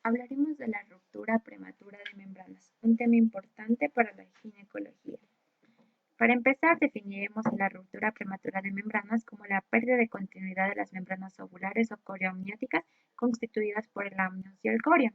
Hablaremos de la ruptura prematura de membranas, un tema importante para la ginecología. Para empezar, definiremos la ruptura prematura de membranas como la pérdida de continuidad de las membranas ovulares o coreoamnióticas constituidas por el amnios y el corion.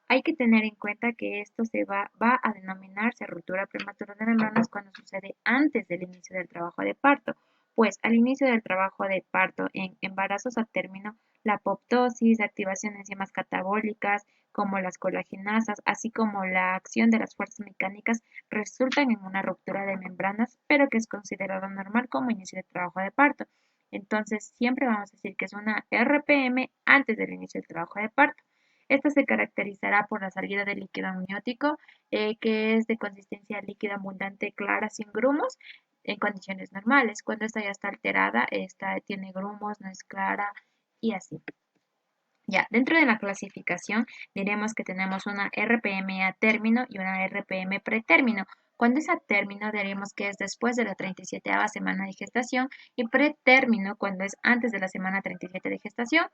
Hay que tener en cuenta que esto va a denominarse ruptura prematura de membranas cuando sucede antes del inicio del trabajo de parto, pues al inicio del trabajo de parto en embarazos a término, la apoptosis, activación de enzimas catabólicas como las colagenasas, así como la acción de las fuerzas mecánicas resultan en una ruptura de membranas, pero que es considerado normal como inicio de trabajo de parto. Entonces, siempre vamos a decir que es una RPM antes del inicio del trabajo de parto. Esta se caracterizará por la salida de líquido amniótico, que es de consistencia líquida abundante, clara, sin grumos, en condiciones normales. Cuando esta ya está alterada, esta tiene grumos, no es clara y así. Ya, dentro de la clasificación diremos que tenemos una RPM a término y una RPM pretérmino. Cuando es a término diremos que es después de la 37ª semana de gestación y pretérmino cuando es antes de la semana 37 de gestación.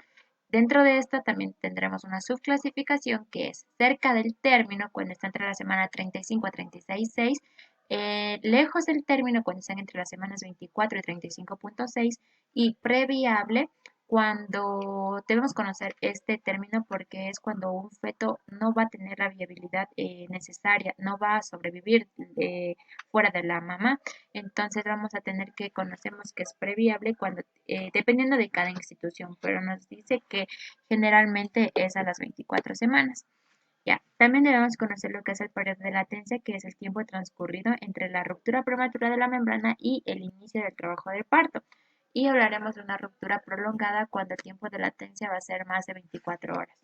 Dentro de esta también tendremos una subclasificación que es cerca del término cuando está entre la semana 35 a 36,6, lejos del término cuando están entre las semanas 24 y 35,6 y previable cuando debemos conocer este término porque es cuando un feto no va a tener la viabilidad necesaria, no va a sobrevivir fuera de la mamá. Entonces vamos a tener que conocemos que es previable cuando, dependiendo de cada institución, pero nos dice que generalmente es a las 24 semanas. Ya, también debemos conocer lo que es el periodo de latencia, que es el tiempo transcurrido entre la ruptura prematura de la membrana y el inicio del trabajo de parto. Y hablaremos de una ruptura prolongada cuando el tiempo de latencia va a ser más de 24 horas.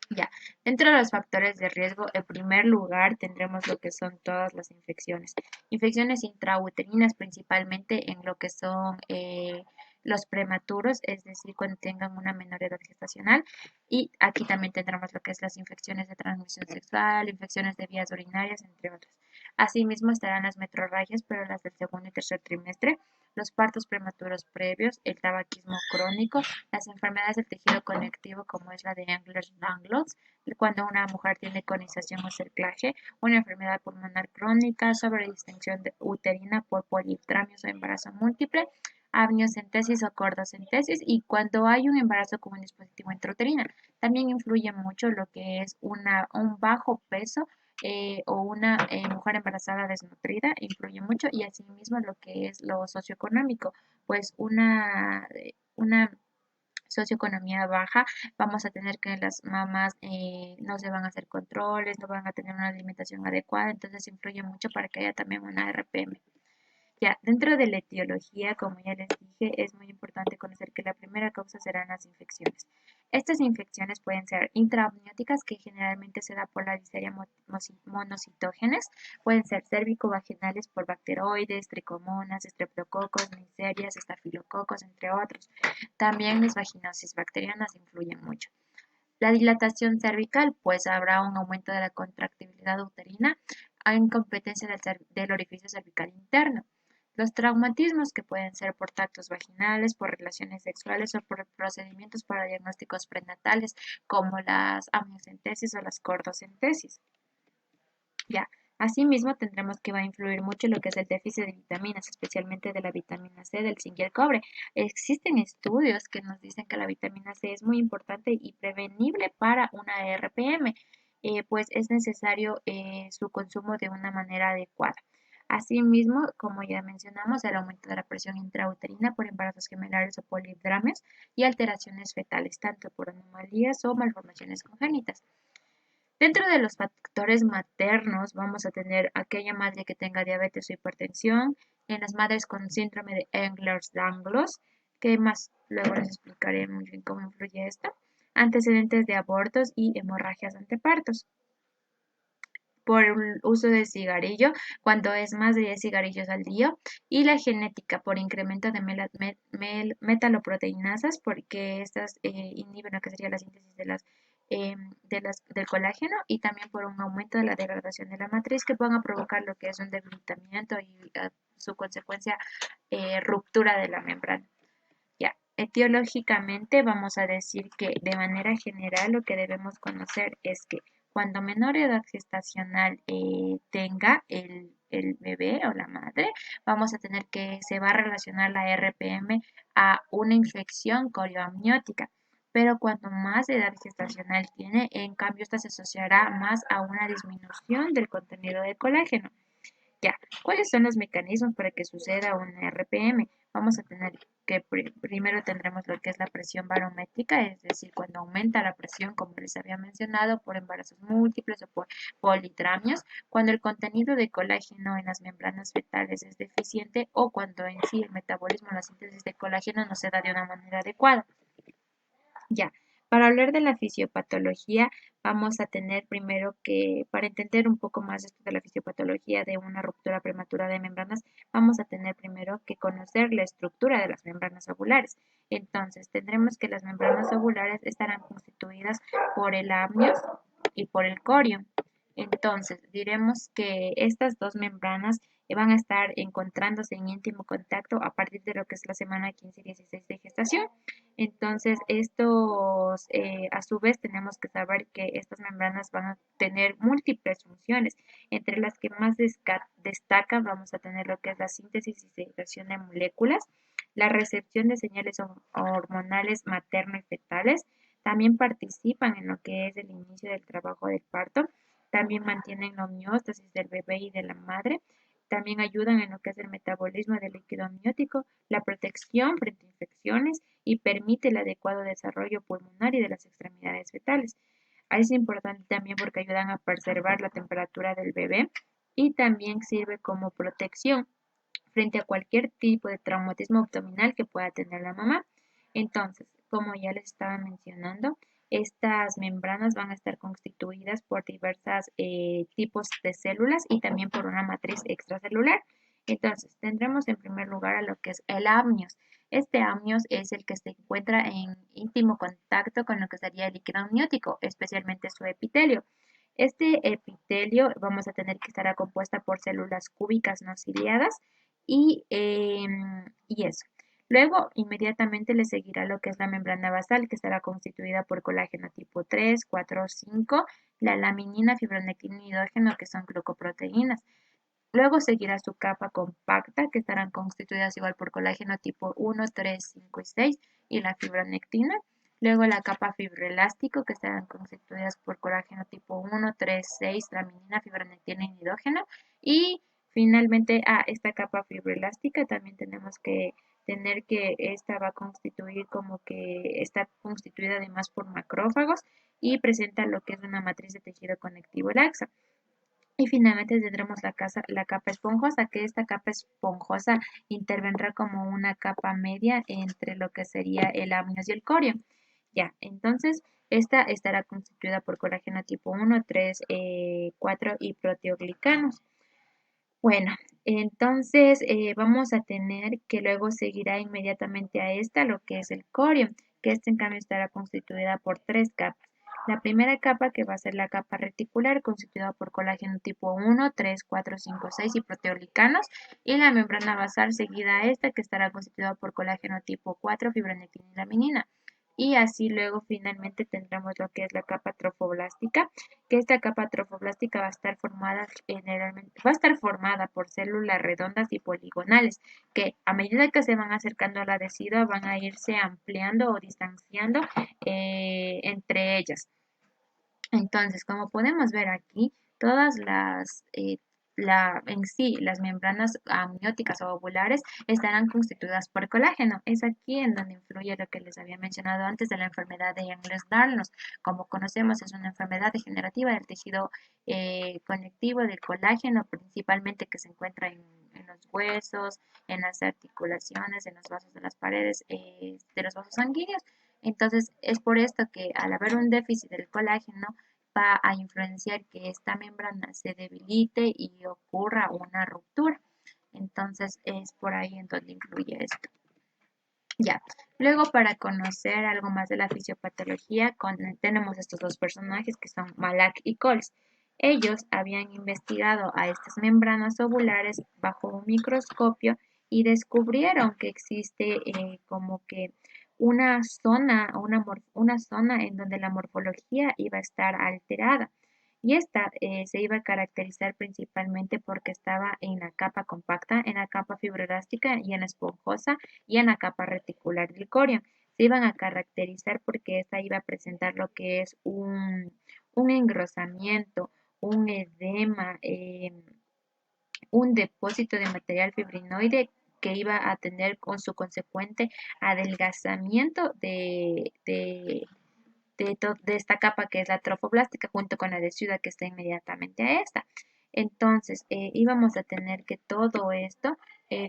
Ya, dentro de los factores de riesgo, en primer lugar tendremos lo que son todas las infecciones. Infecciones intrauterinas principalmente en lo que son los prematuros, es decir, cuando tengan una menor edad gestacional. Y aquí también tendremos lo que es las infecciones de transmisión sexual, infecciones de vías urinarias, entre otras. Asimismo estarán las metrorragias, pero las del segundo y tercer trimestre, los partos prematuros previos, el tabaquismo crónico, las enfermedades del tejido conectivo como es la de Ehlers-Danlos, cuando una mujer tiene conización o cerclaje, una enfermedad pulmonar crónica, sobredistensión uterina por poliptramios o embarazo múltiple, amniocentesis o cordocentesis y cuando hay un embarazo con un dispositivo intrauterino. También influye mucho lo que es un bajo peso o una mujer embarazada desnutrida, influye mucho y asimismo lo que es lo socioeconómico, pues una socioeconomía baja, vamos a tener que las mamás no se van a hacer controles, no van a tener una alimentación adecuada, entonces influye mucho para que haya también una RPM. Ya, dentro de la etiología, como ya les dije, es muy importante conocer que la primera causa serán las infecciones. Estas infecciones pueden ser intraamnióticas, que generalmente se da por la Listeria monocitógenes, pueden ser cérvico-vaginales por bacteroides, tricomonas, estreptococos, miserias, estafilococos, entre otros. También las vaginosis bacterianas influyen mucho. La dilatación cervical, pues habrá un aumento de la contractibilidad uterina en incompetencia del orificio cervical interno. Los traumatismos que pueden ser por tactos vaginales, por relaciones sexuales o por procedimientos para diagnósticos prenatales como las amniocentesis o las cordocentesis. Ya, asimismo tendremos que va a influir mucho lo que es el déficit de vitaminas, especialmente de la vitamina C, del zinc y el cobre. Existen estudios que nos dicen que la vitamina C es muy importante y prevenible para una RPM, pues es necesario su consumo de una manera adecuada. Asimismo, como ya mencionamos, el aumento de la presión intrauterina por embarazos gemelares o polidramios y alteraciones fetales, tanto por anomalías o malformaciones congénitas. Dentro de los factores maternos vamos a tener aquella madre que tenga diabetes o hipertensión, en las madres con síndrome de Ehlers-Danlos, que más luego les explicaré muy bien cómo influye esto, antecedentes de abortos y hemorragias antepartos. Por el uso de cigarrillo, cuando es más de 10 cigarrillos al día, y la genética por incremento de metaloproteinasas, porque estas inhiben lo que sería la síntesis del colágeno, y también por un aumento de la degradación de la matriz que van a provocar lo que es un debilitamiento y su consecuencia ruptura de la membrana. Ya. etiológicamente vamos a decir que de manera general lo que debemos conocer es que cuando menor edad gestacional tenga el bebé o la madre, vamos a tener que se va a relacionar la RPM a una infección corioamniótica. Pero cuando más edad gestacional tiene, en cambio, esta se asociará más a una disminución del contenido de colágeno. Ya, ¿cuáles son los mecanismos para que suceda una RPM? Vamos a tener que primero tendremos lo que es la presión barométrica, es decir, cuando aumenta la presión, como les había mencionado, por embarazos múltiples o por politramios, cuando el contenido de colágeno en las membranas fetales es deficiente o cuando en sí el metabolismo, la síntesis de colágeno no se da de una manera adecuada. Ya, para hablar de la fisiopatología, vamos a tener primero que, para entender un poco más esto de la fisiopatología de una ruptura prematura de membranas, vamos a tener primero que conocer la estructura de las membranas ovulares. Entonces, tendremos que las membranas ovulares estarán constituidas por el amnios y por el corium. Entonces, diremos que estas dos membranas van a estar encontrándose en íntimo contacto a partir de lo que es la semana 15 y 16 de gestación. Entonces, estos, a su vez, tenemos que saber que estas membranas van a tener múltiples funciones, entre las que más destacan vamos a tener lo que es la síntesis y secreción de moléculas, la recepción de señales hormonales materno y fetales, también participan en lo que es el inicio del trabajo del parto, también mantienen la homeostasis del bebé y de la madre, también ayudan en lo que es el metabolismo del líquido amniótico, la protección frente a infecciones y permite el adecuado desarrollo pulmonar y de las extremidades fetales. Es importante también porque ayudan a preservar la temperatura del bebé y también sirve como protección frente a cualquier tipo de traumatismo abdominal que pueda tener la mamá. Entonces, como ya les estaba mencionando, estas membranas van a estar constituidas por diversos tipos de células y también por una matriz extracelular. Entonces, tendremos en primer lugar a lo que es el amnios. Este amnios es el que se encuentra en íntimo contacto con lo que sería el líquido amniótico, especialmente su epitelio. Este epitelio vamos a tener que estar compuesta por células cúbicas no ciliadas y eso. Luego, inmediatamente le seguirá lo que es la membrana basal, que estará constituida por colágeno tipo 3, 4, 5, la laminina, fibronectina y hidrógeno, que son glucoproteínas. Luego seguirá su capa compacta, que estarán constituidas igual por colágeno tipo 1, 3, 5 y 6, y la fibronectina. Luego la capa fibroelástico, que estarán constituidas por colágeno tipo 1, 3, 6, laminina, fibronectina y hidrógeno. Y finalmente, esta capa fibroelástica también tenemos que tener que esta va a constituir como que está constituida además por macrófagos y presenta lo que es una matriz de tejido conectivo laxa. Y finalmente tendremos la capa esponjosa, que esta capa esponjosa intervendrá como una capa media entre lo que sería el amnios y el corium. Ya, entonces esta estará constituida por colágeno tipo 1, 3, 4 y proteoglicanos. Bueno, entonces vamos a tener que luego seguirá inmediatamente a esta lo que es el corium, que este en cambio estará constituida por tres capas. La primera capa, que va a ser la capa reticular, constituida por colágeno tipo 1, 3, 4, 5, 6 y proteoglicanos, y la membrana basal seguida a esta, que estará constituida por colágeno tipo 4, fibronectina y laminina. Y así luego finalmente tendremos lo que es la capa trofoblástica, que esta capa trofoblástica va a estar formada generalmente, va a estar formada por células redondas y poligonales, que a medida que se van acercando a la decidua van a irse ampliando o distanciando entre ellas. Entonces, como podemos ver aquí, todas en sí, las membranas amnióticas o ovulares estarán constituidas por colágeno. Es aquí en donde influye lo que les había mencionado antes de la enfermedad de Ehlers-Danlos. Como conocemos, es una enfermedad degenerativa del tejido conectivo del colágeno, principalmente que se encuentra en los huesos, en las articulaciones, en los vasos de las paredes de los vasos sanguíneos. Entonces, es por esto que al haber un déficit del colágeno, va a influenciar que esta membrana se debilite y ocurra una ruptura. Entonces, es por ahí en donde influye esto. Ya, luego para conocer algo más de la fisiopatología, tenemos estos dos personajes que son Malak y Coles. Ellos habían investigado a estas membranas ovulares bajo un microscopio y descubrieron que existe como que una zona en donde la morfología iba a estar alterada. Y esta se iba a caracterizar principalmente porque estaba en la capa compacta, en la capa fibroelástica y en la esponjosa y en la capa reticular del corion. Se iban a caracterizar porque esta iba a presentar lo que es un engrosamiento, un edema, un depósito de material fibrinoide que iba a tener con su consecuente adelgazamiento de esta capa que es la trofoblástica junto con la de ciudad que está inmediatamente a esta. Entonces, íbamos a tener que todo esto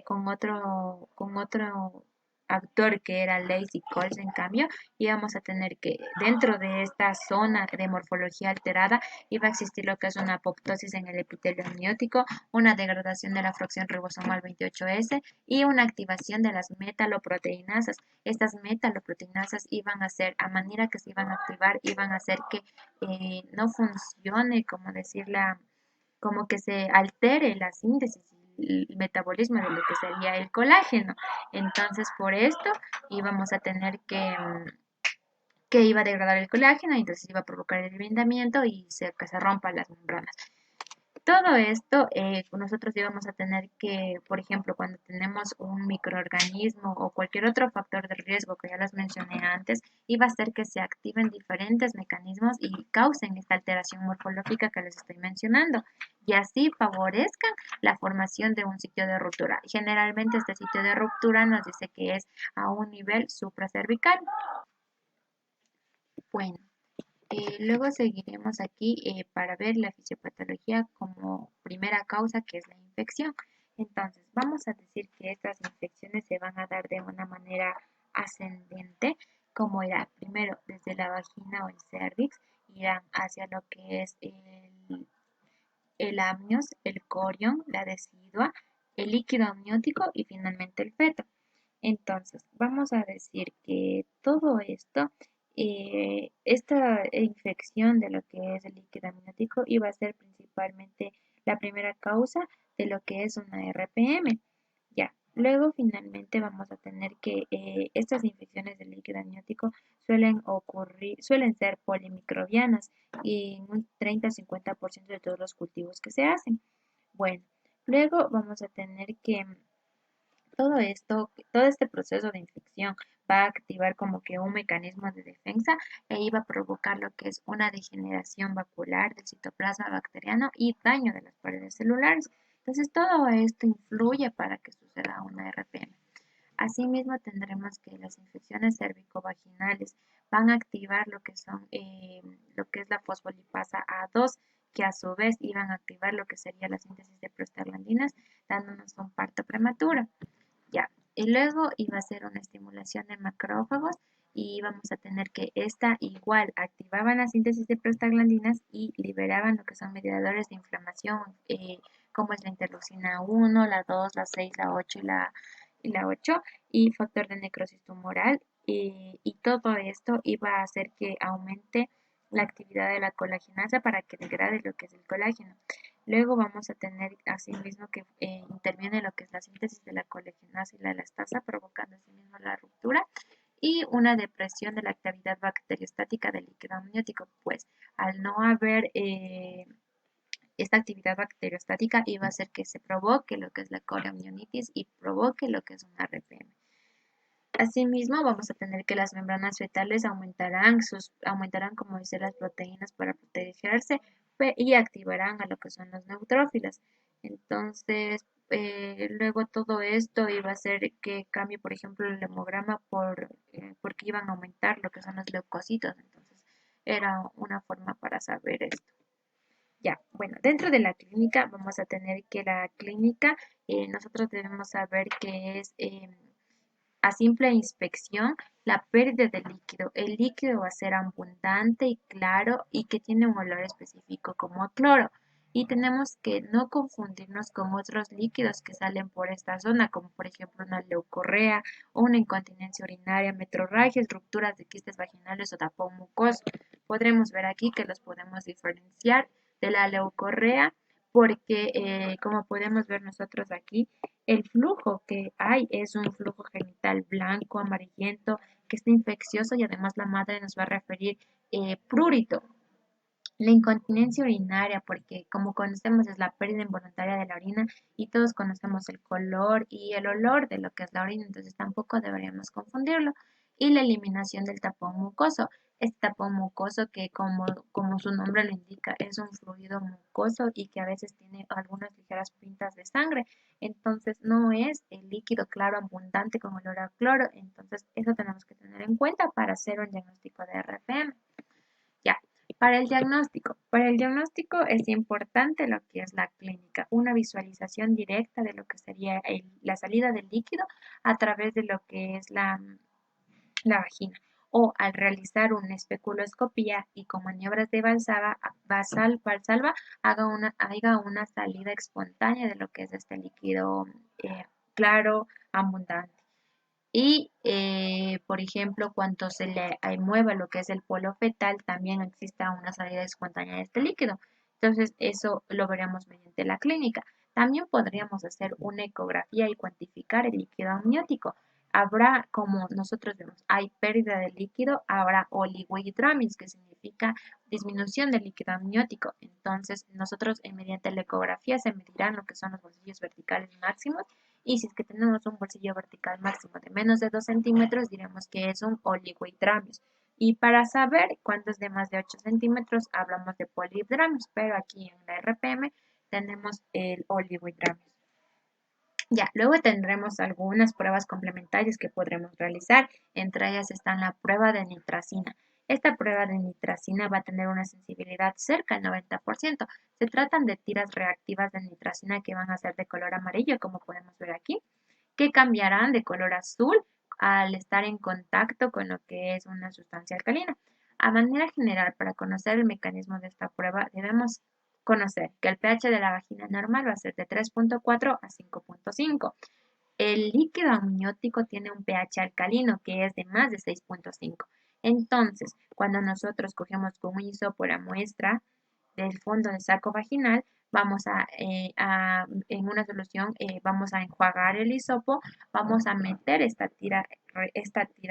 con otro actor que era Lacey Coles, en cambio, íbamos a tener que dentro de esta zona de morfología alterada iba a existir lo que es una apoptosis en el epitelio amniótico, una degradación de la fracción ribosomal 28S y una activación de las metaloproteinasas. Estas metaloproteinasas iban a ser, a manera que se iban a activar, iban a hacer que no funcione, como decirla, como que se altere la síntesis y el metabolismo de lo que sería el colágeno. Entonces, por esto íbamos a tener que iba a degradar el colágeno y entonces iba a provocar el envindamiento y que se rompan las membranas. Todo esto, nosotros íbamos a tener que, por ejemplo, cuando tenemos un microorganismo o cualquier otro factor de riesgo que ya les mencioné antes, iba a hacer que se activen diferentes mecanismos y causen esta alteración morfológica que les estoy mencionando y así favorezcan la formación de un sitio de ruptura. Generalmente este sitio de ruptura nos dice que es a un nivel supracervical. Bueno. Luego seguiremos aquí para ver la fisiopatología como primera causa, que es la infección. Entonces, vamos a decir que estas infecciones se van a dar de una manera ascendente, como irá primero desde la vagina o el cervix, irán hacia lo que es el amnios, el corion, la decidua, el líquido amniótico y finalmente el feto. Entonces, vamos a decir que todo esto, esta infección de lo que es el líquido amniótico iba a ser principalmente la primera causa de lo que es una RPM. Ya, luego finalmente vamos a tener que estas infecciones del líquido amniótico suelen ser polimicrobianas y en un 30-50% de todos los cultivos que se hacen. Bueno, luego vamos a tener que todo este proceso de infección va a activar como que un mecanismo de defensa e iba a provocar lo que es una degeneración vacuolar del citoplasma bacteriano y daño de las paredes celulares. Entonces, todo esto influye para que suceda una RPM. Asimismo, tendremos que las infecciones cervicovaginales van a activar lo que es la fosfolipasa A2, que a su vez iban a activar lo que sería la síntesis de prostaglandinas, dándonos un parto prematuro. Ya, y luego iba a ser una estimulación de macrófagos y íbamos a tener que esta igual activaban la síntesis de prostaglandinas y liberaban lo que son mediadores de inflamación, como es la interleucina 1, la 2, la 6, la 8 y la 8 y factor de necrosis tumoral. Y todo esto iba a hacer que aumente la actividad de la colagenasa para que degrade lo que es el colágeno. Luego vamos a tener asimismo que interviene lo que es la síntesis de la collagenasa y la elastasa, provocando asimismo la ruptura y una depresión de la actividad bacteriostática del líquido amniótico, pues al no haber esta actividad bacteriostática iba a hacer que se provoque lo que es la coriomionitis y provoque lo que es una RPM. Asimismo, vamos a tener que las membranas fetales aumentarán, como dice, las proteínas para protegerse y activarán a lo que son los neutrófilos. Entonces, luego todo esto iba a hacer que cambie, por ejemplo, el hemograma porque iban a aumentar lo que son los leucocitos. Entonces, era una forma para saber esto. Ya, bueno, dentro de la clínica vamos a tener que la clínica, nosotros debemos saber que es a simple inspección, la pérdida de líquido. El líquido va a ser abundante y claro y que tiene un olor específico como a cloro. Y tenemos que no confundirnos con otros líquidos que salen por esta zona, como por ejemplo una leucorrea o una incontinencia urinaria, metrorragias, rupturas de quistes vaginales o tapón mucoso. Podremos ver aquí que los podemos diferenciar de la leucorrea porque como podemos ver nosotros aquí, el flujo que hay es un flujo genital blanco, amarillento, que está infeccioso y además la madre nos va a referir prurito. La incontinencia urinaria, porque como conocemos es la pérdida involuntaria de la orina y todos conocemos el color y el olor de lo que es la orina, entonces tampoco deberíamos confundirlo. Y la eliminación del tapón mucoso. Este tapón mucoso que como su nombre lo indica es un fluido mucoso y que a veces tiene algunas ligeras pintas de sangre, entonces no es el líquido claro abundante con olor a cloro, entonces eso tenemos que tener en cuenta para hacer un diagnóstico de RPM. Ya, para el diagnóstico es importante lo que es la clínica, una visualización directa de lo que sería la salida del líquido a través de lo que es la vagina. O al realizar una especuloscopía y con maniobras de Valsalva haga una salida espontánea de lo que es este líquido claro, abundante. Y, por ejemplo, cuando se le mueva lo que es el polo fetal, también exista una salida espontánea de este líquido. Entonces, eso lo veremos mediante la clínica. También podríamos hacer una ecografía y cuantificar el líquido amniótico. Habrá, como nosotros vemos, hay pérdida de líquido, habrá oligohidramis, que significa disminución del líquido amniótico. Entonces, nosotros mediante la ecografía se medirán lo que son los bolsillos verticales máximos y si es que tenemos un bolsillo vertical máximo de menos de 2 centímetros, diremos que es un oligohidramios. Y para saber cuánto es de más de 8 centímetros, hablamos de polihidramios, pero aquí en la RPM tenemos el oligohidramios. Ya, luego tendremos algunas pruebas complementarias que podremos realizar. Entre ellas están la prueba de nitracina. Esta prueba de nitracina va a tener una sensibilidad cerca del 90%. Se tratan de tiras reactivas de nitracina que van a ser de color amarillo, como podemos ver aquí, que cambiarán de color azul al estar en contacto con lo que es una sustancia alcalina. A manera general, para conocer el mecanismo de esta prueba, debemos conocer que el pH de la vagina normal va a ser de 3.4 a 5.5. El líquido amniótico tiene un pH alcalino que es de más de 6.5. Entonces, cuando nosotros cogemos con un hisopo la muestra del fondo del saco vaginal, vamos en una solución, vamos a enjuagar el hisopo, vamos a meter esta tira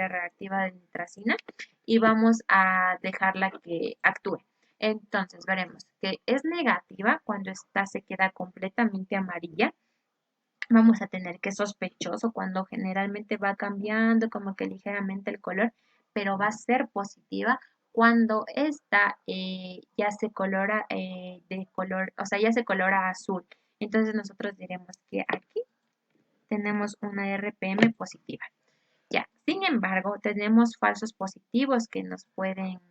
reactiva de nitracina y vamos a dejarla que actúe. Entonces veremos que es negativa cuando esta se queda completamente amarilla. Vamos a tener que sospechoso cuando generalmente va cambiando como que ligeramente el color, pero va a ser positiva cuando esta ya se colora de color, o sea, ya se colora azul. Entonces nosotros diremos que aquí tenemos una RPM positiva. Ya, sin embargo, tenemos falsos positivos que nos pueden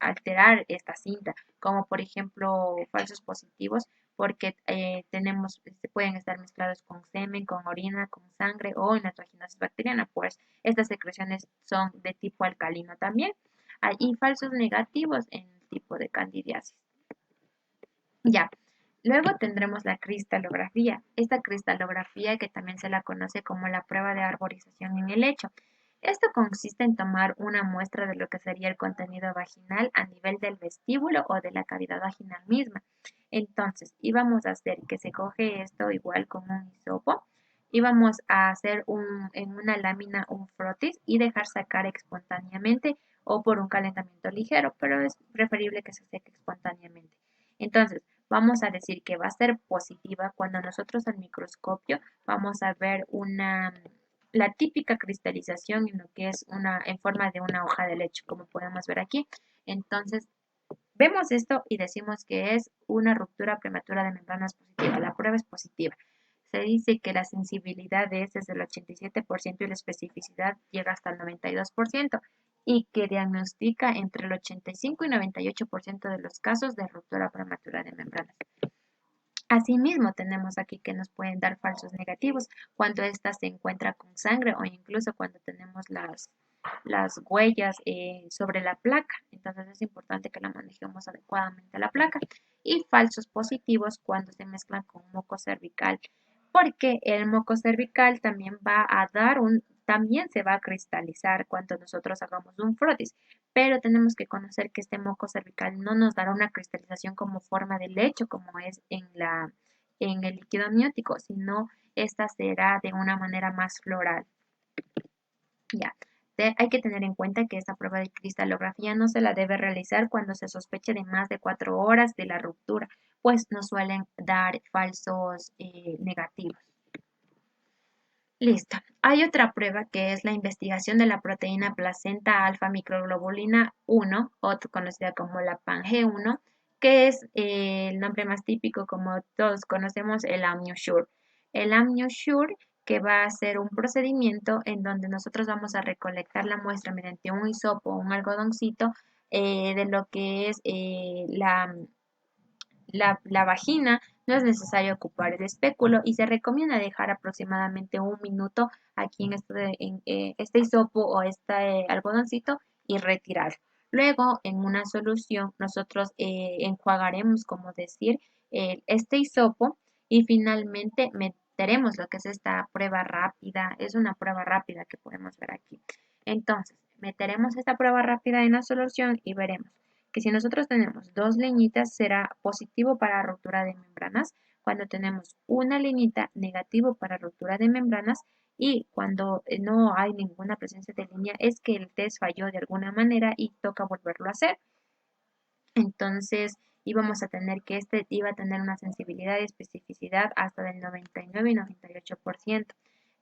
alterar esta cinta, como por ejemplo falsos positivos porque pueden estar mezclados con semen, con orina, con sangre o en la traginosis bacteriana, pues estas secreciones son de tipo alcalino también. Y falsos negativos en el tipo de candidiasis. Ya, luego tendremos la cristalografía. Esta cristalografía que también se la conoce como la prueba de arborización en el lecho. Esto consiste en tomar una muestra de lo que sería el contenido vaginal a nivel del vestíbulo o de la cavidad vaginal misma. Entonces, íbamos a hacer que se coge esto igual con un hisopo. Íbamos a hacer en una lámina un frotis y dejar sacar espontáneamente o por un calentamiento ligero, pero es preferible que se seque espontáneamente. Entonces, vamos a decir que va a ser positiva cuando nosotros al microscopio vamos a ver la típica cristalización en lo que es en forma de una hoja de leche, como podemos ver aquí. Entonces, vemos esto y decimos que es una ruptura prematura de membranas positiva. La prueba es positiva. Se dice que la sensibilidad de este es del 87% y la especificidad llega hasta el 92% y que diagnostica entre el 85 y 98% de los casos de ruptura prematura de membranas. Asimismo, tenemos aquí que nos pueden dar falsos negativos cuando ésta se encuentra con sangre o incluso cuando tenemos las huellas sobre la placa. Entonces es importante que la manejemos adecuadamente la placa. Y falsos positivos cuando se mezclan con moco cervical, porque el moco cervical también también se va a cristalizar cuando nosotros hagamos un frotis, pero tenemos que conocer que este moco cervical no nos dará una cristalización como forma de lecho, como es en el líquido amniótico, sino esta será de una manera más floral. Ya. Hay que tener en cuenta que esta prueba de cristalografía no se la debe realizar cuando se sospeche de más de 4 horas de la ruptura, pues nos suelen dar falsos negativos. Listo. Hay otra prueba que es la investigación de la proteína placenta alfa microglobulina 1, o conocida como la PanG1, que es el nombre más típico, como todos conocemos, el AmnioSure. El AmnioSure, que va a ser un procedimiento en donde nosotros vamos a recolectar la muestra mediante un hisopo o un algodoncito de lo que es la vagina, no es necesario ocupar el espéculo y se recomienda dejar aproximadamente un minuto aquí en este hisopo o este algodoncito y retirarlo. Luego, en una solución, nosotros enjuagaremos, como decir, este hisopo y finalmente meteremos lo que es esta prueba rápida. Es una prueba rápida que podemos ver aquí. Entonces, meteremos esta prueba rápida en la solución y veremos que si nosotros tenemos dos liñitas será positivo para ruptura de membranas, cuando tenemos una liñita negativo para ruptura de membranas y cuando no hay ninguna presencia de línea es que el test falló de alguna manera y toca volverlo a hacer. Entonces íbamos a tener que este iba a tener una sensibilidad y especificidad hasta del 99 y 98%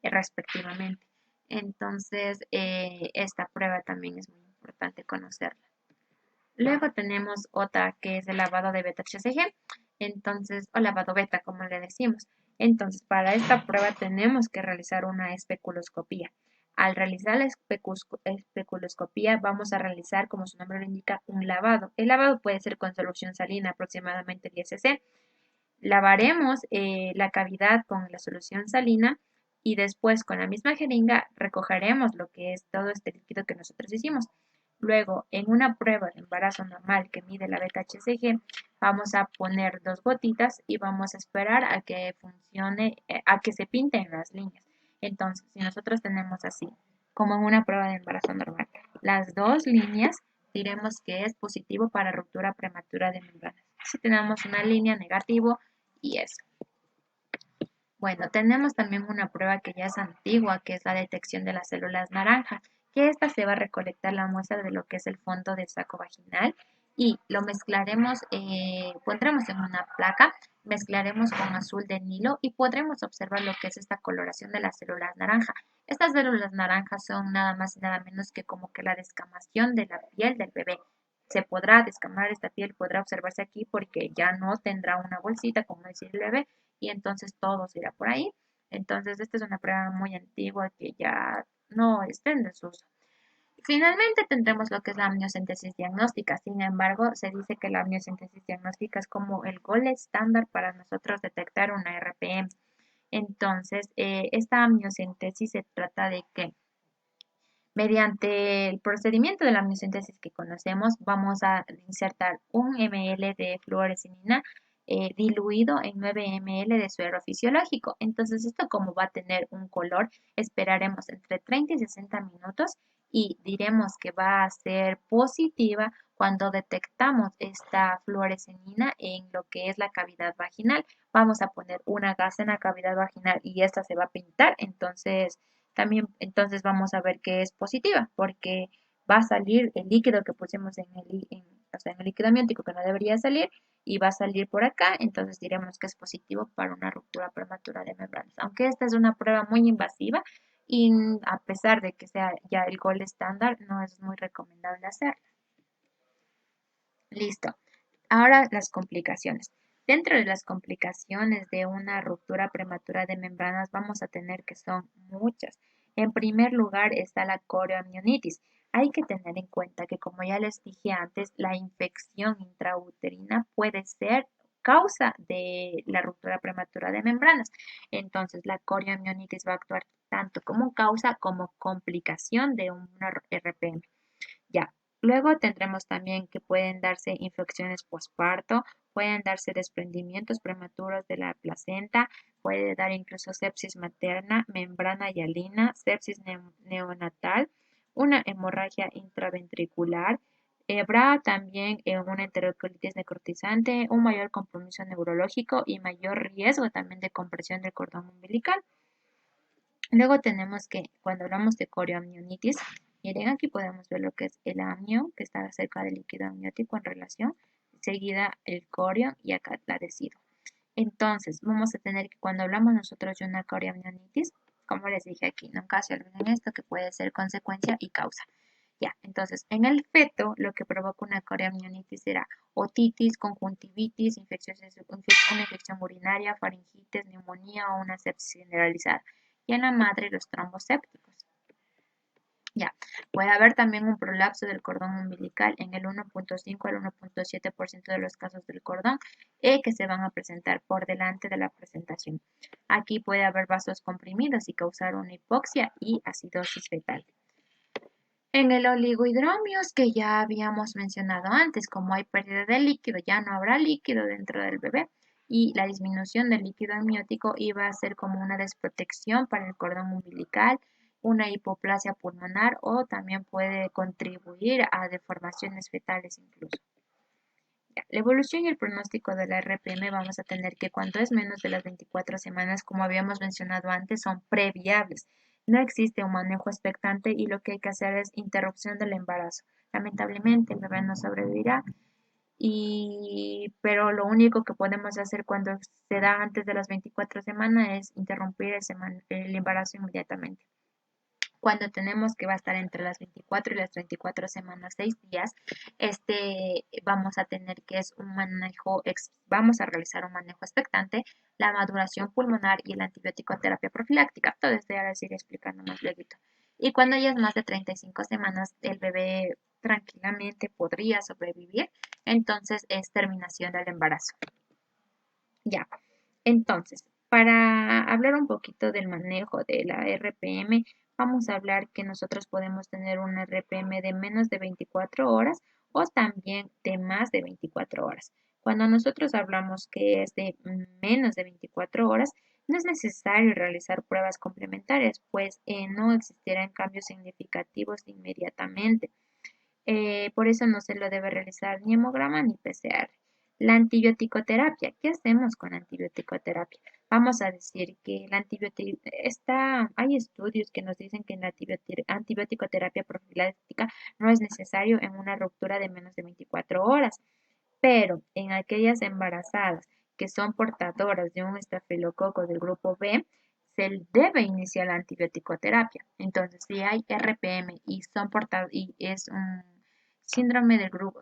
respectivamente. Entonces esta prueba también es muy importante conocerla. Luego tenemos otra que es el lavado de beta-HCG, entonces, o lavado beta, como le decimos. Entonces, para esta prueba tenemos que realizar una especuloscopía. Al realizar la especuloscopía vamos a realizar, como su nombre lo indica, un lavado. El lavado puede ser con solución salina, aproximadamente 10 cc. Lavaremos la cavidad con la solución salina y después con la misma jeringa recogeremos lo que es todo este líquido que nosotros hicimos. Luego, en una prueba de embarazo normal que mide la beta-HCG, vamos a poner 2 gotitas y vamos a esperar a que funcione, a que se pinten las líneas. Entonces, si nosotros tenemos así, como en una prueba de embarazo normal, las dos líneas, diremos que es positivo para ruptura prematura de membranas. Si tenemos una línea negativo y eso. Bueno, tenemos también una prueba que ya es antigua, que es la detección de las células naranja, que esta se va a recolectar la muestra de lo que es el fondo del saco vaginal y lo mezclaremos, pondremos en una placa, mezclaremos con azul de Nilo y podremos observar lo que es esta coloración de las células naranja. Estas células naranjas son nada más y nada menos que como que la descamación de la piel del bebé. Se podrá descamar esta piel, podrá observarse aquí porque ya no tendrá una bolsita, como decir el bebé, y entonces todo se irá por ahí. Entonces, esta es una prueba muy antigua que ya no está en desuso. Finalmente tendremos lo que es la amniocentesis diagnóstica. Sin embargo, se dice que la amniocentesis diagnóstica es como el gold estándar para nosotros detectar una RPM. Entonces, esta amniocentesis se trata de que mediante el procedimiento de la amniocentesis que conocemos, vamos a insertar 1 ml de fluoresceína diluido en 9 ml de suero fisiológico. Entonces, esto como va a tener un color, esperaremos entre 30 y 60 minutos y diremos que va a ser positiva cuando detectamos esta fluoresceína en lo que es la cavidad vaginal. Vamos a poner una gasa en la cavidad vaginal y esta se va a pintar. Entonces, también entonces vamos a ver que es positiva porque va a salir el líquido que pusimos o sea, en el líquido amniótico que no debería salir y va a salir por acá, entonces diremos que es positivo para una ruptura prematura de membranas. Aunque esta es una prueba muy invasiva y a pesar de que sea ya el gold estándar, no es muy recomendable hacerla. Listo. Ahora las complicaciones. Dentro de las complicaciones de una ruptura prematura de membranas vamos a tener que son muchas. En primer lugar está la corioamnionitis. Hay que tener en cuenta que, como ya les dije antes, la infección intrauterina puede ser causa de la ruptura prematura de membranas. Entonces, la corioamnionitis va a actuar tanto como causa como complicación de una RPM. Ya. Luego tendremos también que pueden darse infecciones posparto, pueden darse desprendimientos prematuros de la placenta, puede dar incluso sepsis materna, membrana hialina, sepsis neonatal, una hemorragia intraventricular, habrá también una enterocolitis necrotizante, un mayor compromiso neurológico y mayor riesgo también de compresión del cordón umbilical. Luego tenemos que, cuando hablamos de corioamnionitis, miren, aquí podemos ver lo que es el amnio, que está cerca del líquido amniótico en relación, seguida el corio y acá la decido. Entonces, vamos a tener que cuando hablamos nosotros de una corioamnionitis, como les dije aquí, nunca se olviden esto, que puede ser consecuencia y causa. Ya, entonces, en el feto, lo que provoca una corioamnionitis será otitis, conjuntivitis, una infección urinaria, faringitis, neumonía o una sepsis generalizada. Y en la madre, los trombos sépticos. Ya, puede haber también un prolapso del cordón umbilical en el 1.5 al 1.7% de los casos del cordón que se van a presentar por delante de la presentación. Aquí puede haber vasos comprimidos y causar una hipoxia y acidosis fetal. En el oligohidromios que ya habíamos mencionado antes, como hay pérdida de líquido, ya no habrá líquido dentro del bebé y la disminución del líquido amniótico iba a ser como una desprotección para el cordón umbilical, una hipoplasia pulmonar o también puede contribuir a deformaciones fetales incluso. La evolución y el pronóstico de la RPM vamos a tener que cuando es menos de las 24 semanas, como habíamos mencionado antes, son previables. No existe un manejo expectante y lo que hay que hacer es interrupción del embarazo. Lamentablemente el bebé no sobrevivirá, pero lo único que podemos hacer cuando se da antes de las 24 semanas es interrumpir el embarazo inmediatamente. Cuando tenemos que va a estar entre las 24 y las 34 semanas, 6 días, vamos a tener que es un manejo, vamos a realizar un manejo expectante, la maduración pulmonar y la antibiótico terapia profiláctica. Todo esto ya les iré explicando más luego. Y cuando ya es más de 35 semanas, el bebé tranquilamente podría sobrevivir, entonces es terminación del embarazo. Ya, entonces, para hablar un poquito del manejo de la RPM, vamos a hablar que nosotros podemos tener una RPM de menos de 24 horas o también de más de 24 horas. Cuando nosotros hablamos que es de menos de 24 horas, no es necesario realizar pruebas complementarias, pues no existirán cambios significativos inmediatamente. Por eso no se lo debe realizar ni hemograma ni PCR. La antibiótico-terapia. ¿Qué hacemos con la antibiótico-terapia? Vamos a decir que la hay estudios que nos dicen que la antibiótico-terapia profiláctica no es necesario en una ruptura de menos de 24 horas, pero en aquellas embarazadas que son portadoras de un estafilococo del grupo B, se debe iniciar la antibiótico-terapia. Entonces, si hay RPM y son portados y es un síndrome del grupo,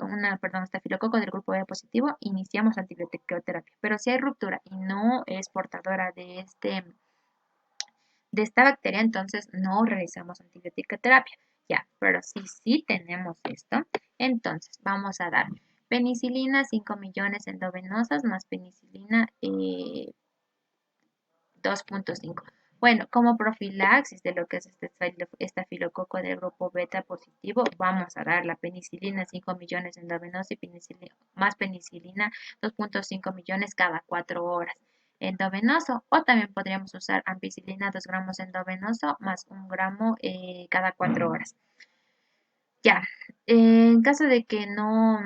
estafilococo del grupo B positivo, iniciamos antibiótico-terapia. Pero si hay ruptura y no es portadora de esta bacteria, entonces no realizamos antibiótico-terapia. Ya, pero si sí tenemos esto, entonces vamos a dar penicilina 5 millones endovenosas más penicilina 2.5. Bueno, como profilaxis de lo que es este estafilococo del grupo beta positivo, vamos a dar la penicilina 5 millones endovenosa y más penicilina 2.5 millones cada 4 horas endovenoso, o también podríamos usar ampicilina 2 gramos endovenoso más 1 gramo cada 4 horas. Ya, en caso de que no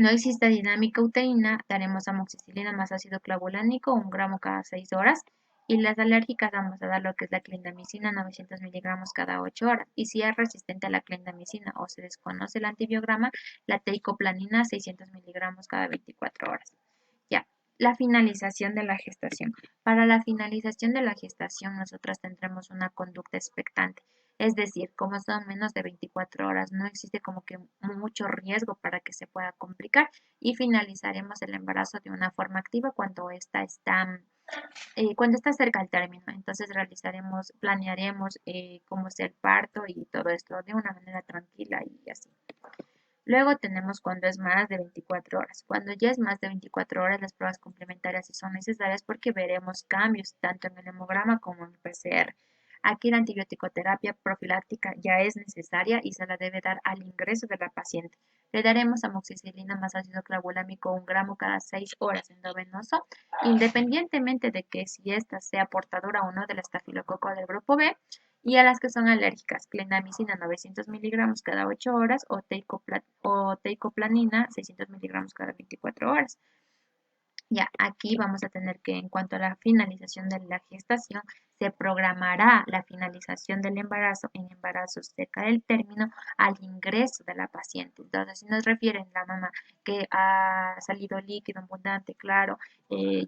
exista dinámica uterina, daremos amoxicilina más ácido clavulánico, 1 gramo cada 6 horas. Y las alérgicas vamos a dar lo que es la clindamicina, 900 miligramos cada 8 horas. Y si es resistente a la clindamicina o se desconoce el antibiograma, la teicoplanina, 600 miligramos cada 24 horas. Ya, la finalización de la gestación. Para la finalización de la gestación, nosotras tendremos una conducta expectante. Es decir, como son menos de 24 horas, no existe como que mucho riesgo para que se pueda complicar y finalizaremos el embarazo de una forma activa cuando está cerca al término. Entonces planearemos cómo es el parto y todo esto de una manera tranquila y así. Luego tenemos cuando es más de 24 horas. Cuando ya es más de 24 horas, las pruebas complementarias sí son necesarias porque veremos cambios tanto en el hemograma como en el PCR. Aquí la antibiótico-terapia profiláctica ya es necesaria y se la debe dar al ingreso de la paciente. Le daremos amoxicilina más ácido clavulámico 1 gramo cada 6 horas endovenoso, independientemente de que si ésta sea portadora o no del estafilococo del grupo B, Y a las que son alérgicas, clindamicina 900 miligramos cada 8 horas o teicoplanina 600 miligramos cada 24 horas. Ya, aquí vamos a tener que en cuanto a la finalización de la gestación, se programará la finalización del embarazo en embarazos cerca del término al ingreso de la paciente. Entonces, si nos refieren la mamá que ha salido líquido abundante, claro,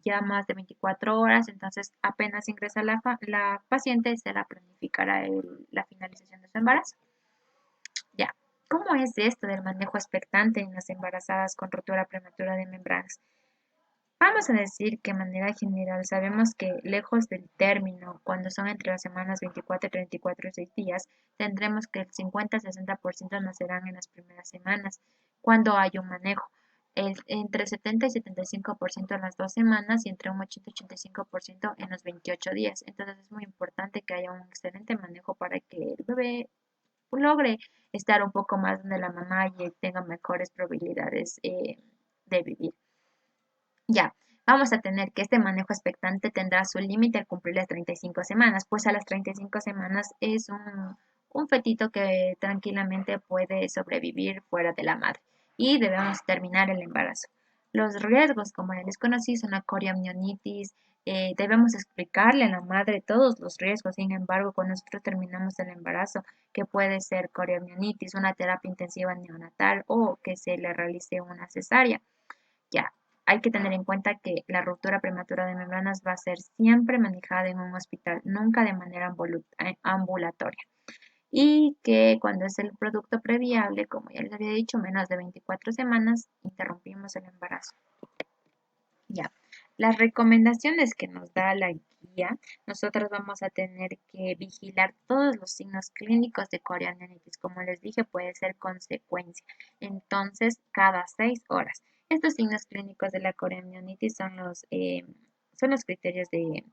ya más de 24 horas, entonces apenas ingresa la paciente, se la planificará la finalización de su embarazo. Ya, ¿cómo es esto del manejo expectante en las embarazadas con rotura prematura de membranas? Vamos a decir que de manera general sabemos que lejos del término, cuando son entre las semanas 24, 34 y 6 días, tendremos que el 50-60% nacerán en las primeras semanas, cuando hay un manejo. Entre 70 y 75% en las 2 semanas y entre un 80 y 85% en los 28 días. Entonces es muy importante que haya un excelente manejo para que el bebé logre estar un poco más donde la mamá y tenga mejores probabilidades de vivir. Ya, vamos a tener que este manejo expectante tendrá su límite al cumplir las 35 semanas, pues a las 35 semanas es un fetito que tranquilamente puede sobrevivir fuera de la madre y debemos terminar el embarazo. Los riesgos, como ya les conocí, son la coriamnionitis. Debemos explicarle a la madre todos los riesgos, sin embargo, cuando nosotros terminamos el embarazo, que puede ser coriamnionitis, una terapia intensiva neonatal o que se le realice una cesárea. Ya, hay que tener en cuenta que la ruptura prematura de membranas va a ser siempre manejada en un hospital, nunca de manera ambulatoria. Y que cuando es el producto previable, como ya les había dicho, menos de 24 semanas, interrumpimos el embarazo. Ya, las recomendaciones que nos da la guía, nosotros vamos a tener que vigilar todos los signos clínicos de coriamnionitis. Como les dije, puede ser consecuencia. Entonces, cada 6 horas. Estos signos clínicos de la coriamnionitis son los criterios de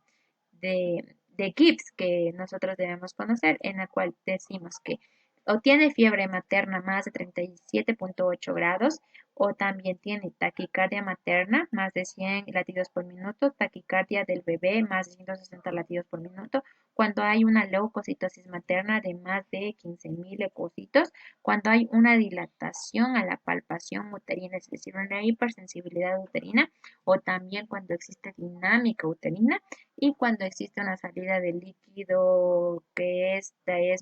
Gibbs que nosotros debemos conocer, en la cual decimos que o tiene fiebre materna más de 37.8 grados, o también tiene taquicardia materna más de 100 latidos por minuto, taquicardia del bebé más de 160 latidos por minuto, cuando hay una leucocitosis materna de más de 15.000 leucocitos, cuando hay una dilatación a la palpación uterina, es decir, una hipersensibilidad uterina, o también cuando existe dinámica uterina, y cuando existe una salida de líquido que es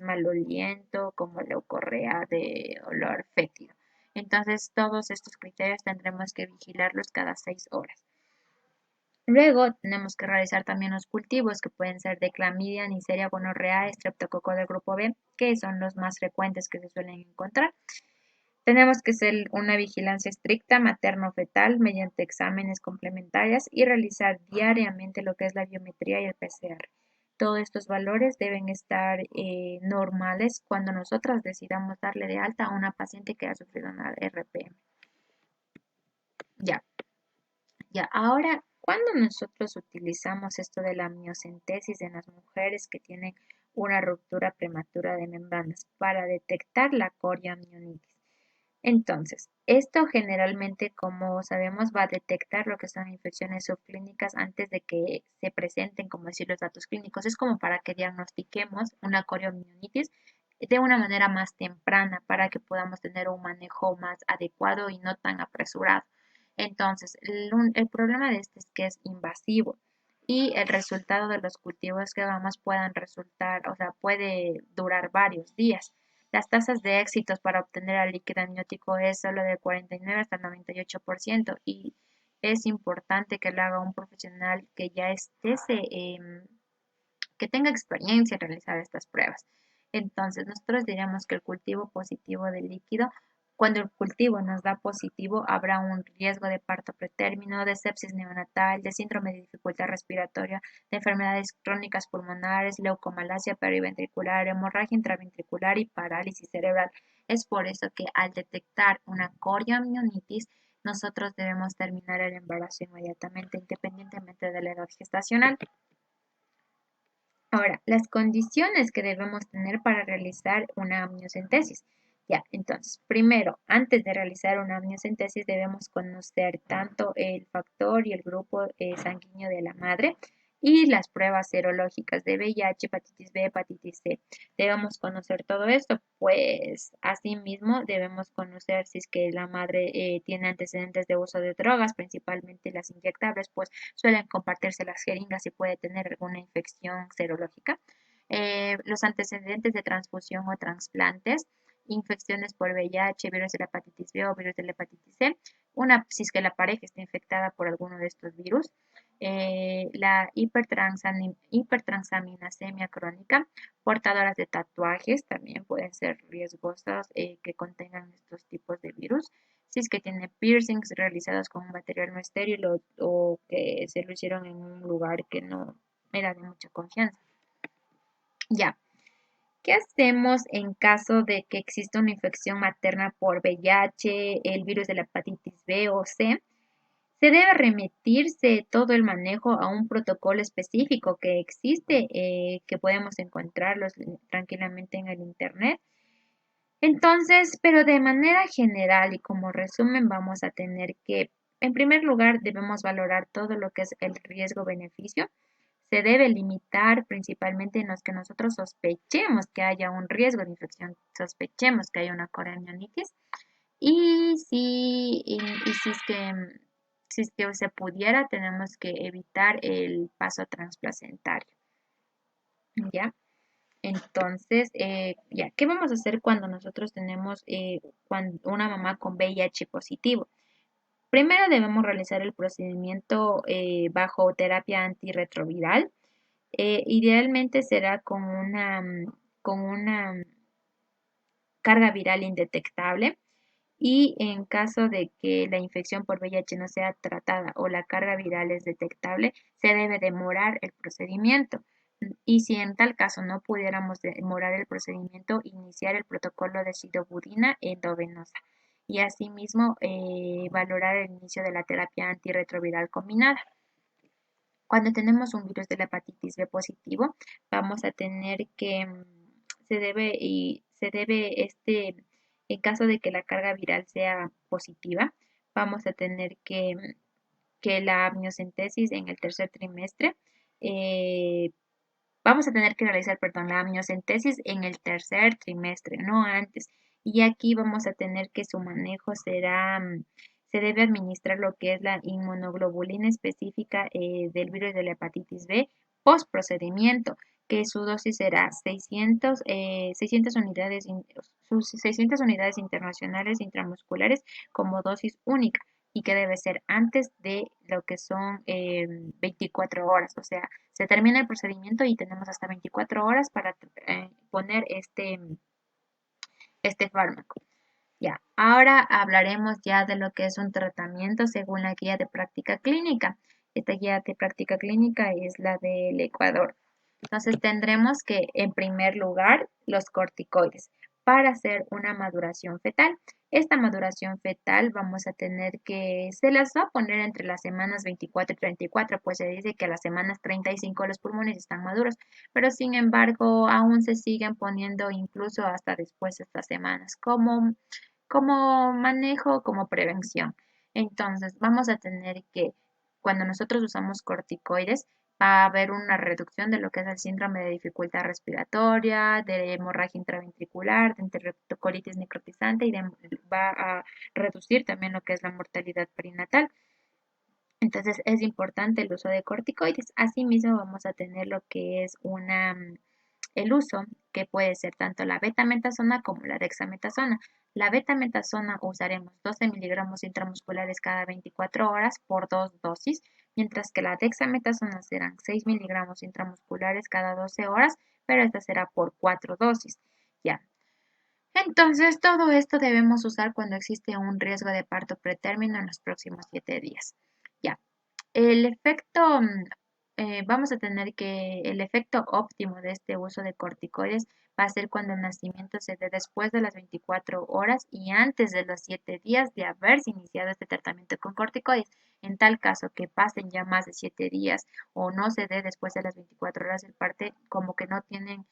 maloliento, como leucorrea de olor fétido. Entonces, todos estos criterios tendremos que vigilarlos cada 6 horas. Luego, tenemos que realizar también los cultivos que pueden ser de clamidia, neisseria, gonorrea, estreptococo del grupo B, que son los más frecuentes que se suelen encontrar. Tenemos que hacer una vigilancia estricta materno-fetal mediante exámenes complementarios y realizar diariamente lo que es la biometría y el PCR. Todos estos valores deben estar normales cuando nosotros decidamos darle de alta a una paciente que ha sufrido una RPM. Ya, ya. Ahora, cuando nosotros utilizamos esto de la amniocentesis en las mujeres que tienen una ruptura prematura de membranas para detectar la coriamnionitis, entonces, esto generalmente, como sabemos, va a detectar lo que son infecciones subclínicas antes de que se presenten, como decir, los datos clínicos. Es como para que diagnostiquemos una coriomionitis de una manera más temprana para que podamos tener un manejo más adecuado y no tan apresurado. Entonces, el problema de este es que es invasivo y el resultado de los cultivos que hagamos puedan resultar, o sea, puede durar varios días. Las tasas de éxitos para obtener el líquido amniótico es solo de 49 hasta el 98% y es importante que lo haga un profesional que ya que tenga experiencia en realizar estas pruebas. Entonces, nosotros diríamos que el cultivo positivo del líquido, cuando el cultivo nos da positivo, habrá un riesgo de parto pretérmino, de sepsis neonatal, de síndrome de dificultad respiratoria, de enfermedades crónicas pulmonares, leucomalacia periventricular, hemorragia intraventricular y parálisis cerebral. Es por eso que al detectar una coriomionitis, nosotros debemos terminar el embarazo inmediatamente, independientemente de la edad gestacional. Ahora, las condiciones que debemos tener para realizar una amniocentesis. Ya, entonces, primero, antes de realizar una amniocentesis debemos conocer tanto el factor y el grupo sanguíneo de la madre, y las pruebas serológicas de VIH, hepatitis B, hepatitis C. Debemos conocer todo esto, pues asimismo debemos conocer si es que la madre tiene antecedentes de uso de drogas, principalmente las inyectables, pues suelen compartirse las jeringas y puede tener alguna infección serológica. Los antecedentes de transfusión o trasplantes, infecciones por VIH, virus de la hepatitis B o virus de la hepatitis C, si es que la pareja está infectada por alguno de estos virus, la hipertransaminasemia crónica, portadoras de tatuajes también pueden ser riesgosas que contengan estos tipos de virus. Si es que tiene piercings realizados con un material no estéril o que se lo hicieron en un lugar que no era de mucha confianza. Ya. ¿Qué hacemos en caso de que exista una infección materna por VIH, el virus de la hepatitis B o C? Se debe remitirse todo el manejo a un protocolo específico que existe, que podemos encontrarlos tranquilamente en el Internet. Entonces, pero de manera general y como resumen, vamos a tener que, en primer lugar, debemos valorar todo lo que es el riesgo-beneficio. Se debe limitar principalmente en los que nosotros sospechemos que haya un riesgo de infección, sospechemos que haya una coronionitis. Y si es que se pudiera, tenemos que evitar el paso transplacentario. ¿Ya? Entonces, ya, ¿qué vamos a hacer cuando nosotros tenemos una mamá con VIH positivo? Primero debemos realizar el procedimiento bajo terapia antirretroviral. Idealmente será con una carga viral indetectable. Y en caso de que la infección por VIH no sea tratada o la carga viral es detectable, se debe demorar el procedimiento. Y si en tal caso no pudiéramos demorar el procedimiento, iniciar el protocolo de sidobudina endovenosa y asimismo valorar el inicio de la terapia antirretroviral combinada. Cuando tenemos un virus de la hepatitis B positivo, vamos a tener que en caso de que la carga viral sea positiva, vamos a tener que la amniocentesis en el tercer trimestre, eh, vamos a tener que realizar, perdón, la amniocentesis en el tercer trimestre, no antes. Y aquí vamos a tener que su manejo se debe administrar lo que es la inmunoglobulina específica del virus de la hepatitis B post procedimiento, que su dosis será 600 unidades, 600 unidades internacionales intramusculares como dosis única y que debe ser antes de lo que son 24 horas. O sea, se termina el procedimiento y tenemos hasta 24 horas para poner este fármaco. Ya, ahora hablaremos ya de lo que es un tratamiento según la guía de práctica clínica. Esta guía de práctica clínica es la del Ecuador. Entonces tendremos que, en primer lugar, los corticoides para hacer una maduración fetal. Esta maduración fetal vamos a tener que, se las va a poner entre las semanas 24 y 34, pues se dice que a las semanas 35 los pulmones están maduros, pero sin embargo aún se siguen poniendo incluso hasta después de estas semanas, como manejo, como prevención. Entonces vamos a tener que, cuando nosotros usamos corticoides, va a haber una reducción de lo que es el síndrome de dificultad respiratoria, de hemorragia intraventricular, de enterocolitis necrotizante y va a reducir también lo que es la mortalidad perinatal. Entonces es importante el uso de corticoides. Asimismo vamos a tener lo que es el uso, que puede ser tanto la betametasona como la dexametasona. La betametasona usaremos 12 miligramos intramusculares cada 24 horas por 2 dosis, mientras que la dexametasona serán 6 miligramos intramusculares cada 12 horas, pero esta será por 4 dosis. Ya. Entonces, todo esto debemos usar cuando existe un riesgo de parto pretérmino en los próximos 7 días. Ya. El efecto, vamos a tener que el efecto óptimo de este uso de corticoides va a ser cuando el nacimiento se dé después de las 24 horas y antes de los 7 días de haberse iniciado este tratamiento con corticoides. En tal caso que pasen ya más de 7 días o no se dé después de las 24 horas del parte, como que no tienen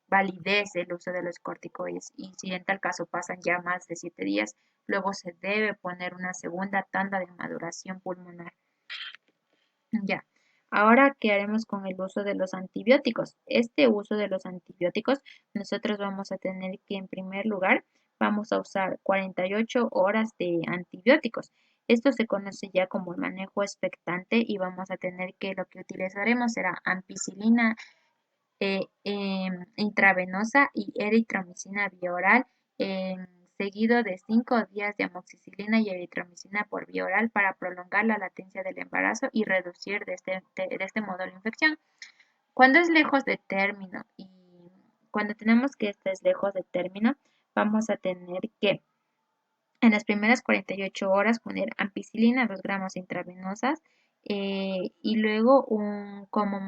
validez el uso de los corticoides. Y si en tal caso pasan ya más de 7 días, luego se debe poner una segunda tanda de maduración pulmonar. Ya. Ahora, ¿qué haremos con el uso de los antibióticos? Este uso de los antibióticos, nosotros vamos a tener que, en primer lugar, vamos a usar 48 horas de antibióticos. Esto se conoce ya como el manejo expectante y vamos a tener que lo que utilizaremos será ampicilina intravenosa y eritromicina vía oral, seguido de 5 días de amoxicilina y eritromicina por vía oral para prolongar la latencia del embarazo y reducir de este modo la infección. Cuando es lejos de término y cuando tenemos que esto es lejos de término, vamos a tener que en las primeras 48 horas poner ampicilina 2 gramos intravenosas y luego como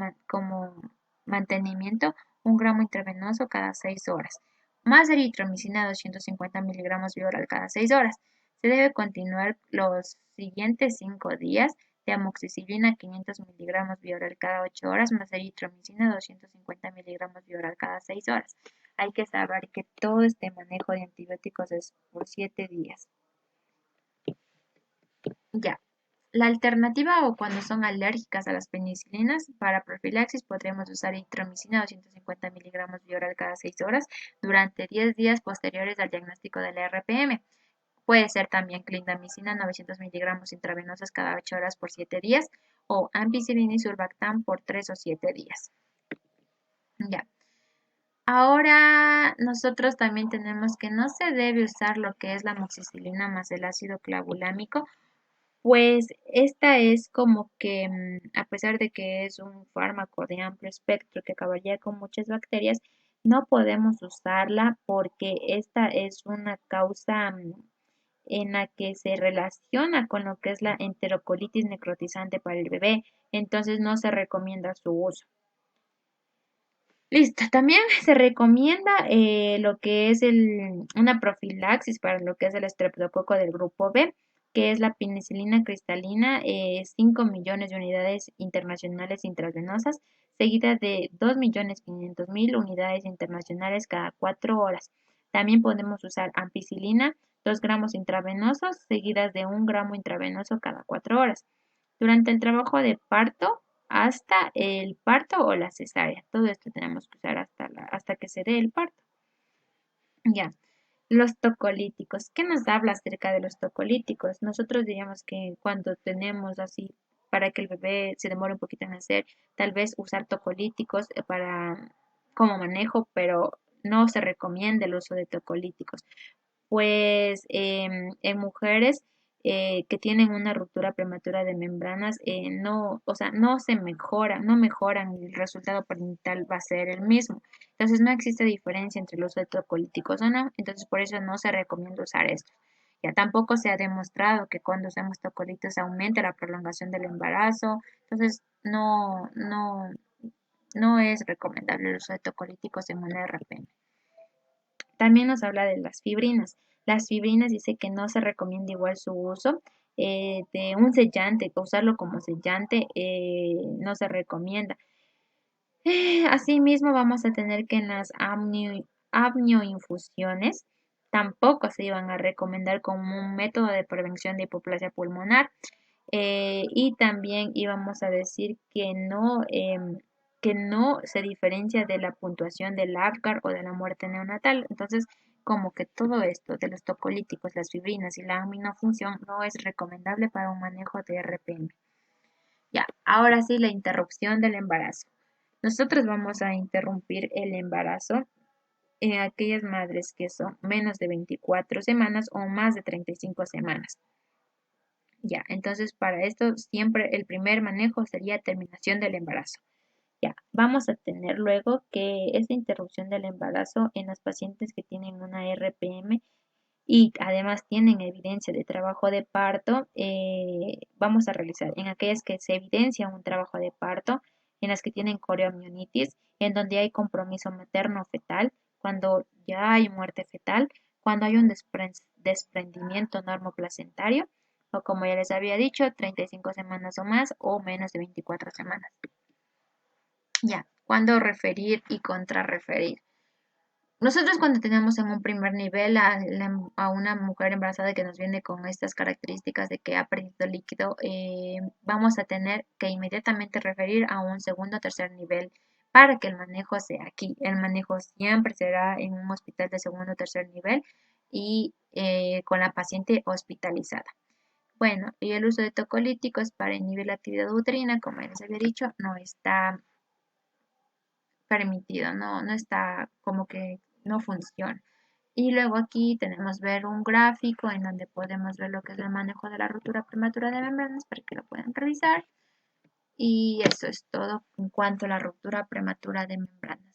mantenimiento 1 gramo intravenoso cada 6 horas, más eritromicina 250 miligramos vía oral cada 6 horas. Se debe continuar los siguientes 5 días de amoxicilina 500 miligramos vía oral cada 8 horas, más eritromicina 250 miligramos vía oral cada 6 horas. Hay que saber que todo este manejo de antibióticos es por 7 días. Ya. La alternativa o cuando son alérgicas a las penicilinas, para profilaxis podremos usar eritromicina 250 miligramos vía oral cada 6 horas durante 10 días posteriores al diagnóstico de la RPM. Puede ser también clindamicina 900 miligramos intravenosos cada 8 horas por 7 días o ampicilina y surfactant por 3 o 7 días. Ya. Ahora nosotros también tenemos que no se debe usar lo que es la amoxicilina más el ácido clavulámico, pues esta es como que, a pesar de que es un fármaco de amplio espectro que acabaría con muchas bacterias, no podemos usarla porque esta es una causa en la que se relaciona con lo que es la enterocolitis necrotizante para el bebé, entonces no se recomienda su uso. Listo, también se recomienda lo que es una profilaxis para lo que es el estreptococo del grupo B, que es la penicilina cristalina, 5 millones de unidades internacionales intravenosas, seguida de 2.500.000 unidades internacionales cada 4 horas. También podemos usar ampicilina, 2 gramos intravenosos, seguidas de 1 gramo intravenoso cada 4 horas. Durante el trabajo de parto, hasta el parto o la cesárea. Todo esto tenemos que usar hasta que se dé el parto. Ya. Los tocolíticos. ¿Qué nos habla acerca de los tocolíticos? Nosotros diríamos que cuando tenemos así, para que el bebé se demore un poquito en nacer, tal vez usar tocolíticos como manejo, pero no se recomienda el uso de tocolíticos pues en mujeres que tienen una ruptura prematura de membranas, no, o sea, no se mejora, no mejoran, el resultado prenatal va a ser el mismo. Entonces no existe diferencia entre los tocolíticos o no, entonces por eso no se recomienda usar esto. Ya tampoco se ha demostrado que cuando usamos tocolíticos aumente la prolongación del embarazo, entonces no es recomendable el uso de tocolíticos en una RPM. También nos habla de las fibrinas. Las fibrinas dice que no se recomienda igual su uso de un sellante, usarlo como sellante no se recomienda. Asimismo, vamos a tener que en las amnioinfusiones tampoco se iban a recomendar como un método de prevención de hipoplasia pulmonar. Y también íbamos a decir que no se diferencia de la puntuación del Apgar o de la muerte neonatal. Entonces, como que todo esto de los tocolíticos, las fibrinas y la aminofunción no es recomendable para un manejo de RPM. Ya, ahora sí, la interrupción del embarazo. Nosotros vamos a interrumpir el embarazo en aquellas madres que son menos de 24 semanas o más de 35 semanas. Ya, entonces para esto siempre el primer manejo sería terminación del embarazo. Ya, vamos a tener luego que esta interrupción del embarazo en las pacientes que tienen una RPM y además tienen evidencia de trabajo de parto, vamos a realizar en aquellas que se evidencia un trabajo de parto, en las que tienen coriomionitis, en donde hay compromiso materno-fetal, cuando ya hay muerte fetal, cuando hay un desprendimiento normoplacentario, o como ya les había dicho, 35 semanas o más o menos de 24 semanas. Ya, ¿cuándo referir y contrarreferir? Nosotros cuando tenemos en un primer nivel a una mujer embarazada que nos viene con estas características de que ha perdido líquido, vamos a tener que inmediatamente referir a un segundo o tercer nivel para que el manejo sea aquí. El manejo siempre será en un hospital de segundo o tercer nivel y con la paciente hospitalizada. Bueno, y el uso de tocolíticos para inhibir la actividad uterina, como ya les había dicho, no está permitido, no está como que no funciona. Y luego aquí tenemos ver un gráfico en donde podemos ver lo que es el manejo de la ruptura prematura de membranas para que lo puedan revisar. Y eso es todo en cuanto a la ruptura prematura de membranas.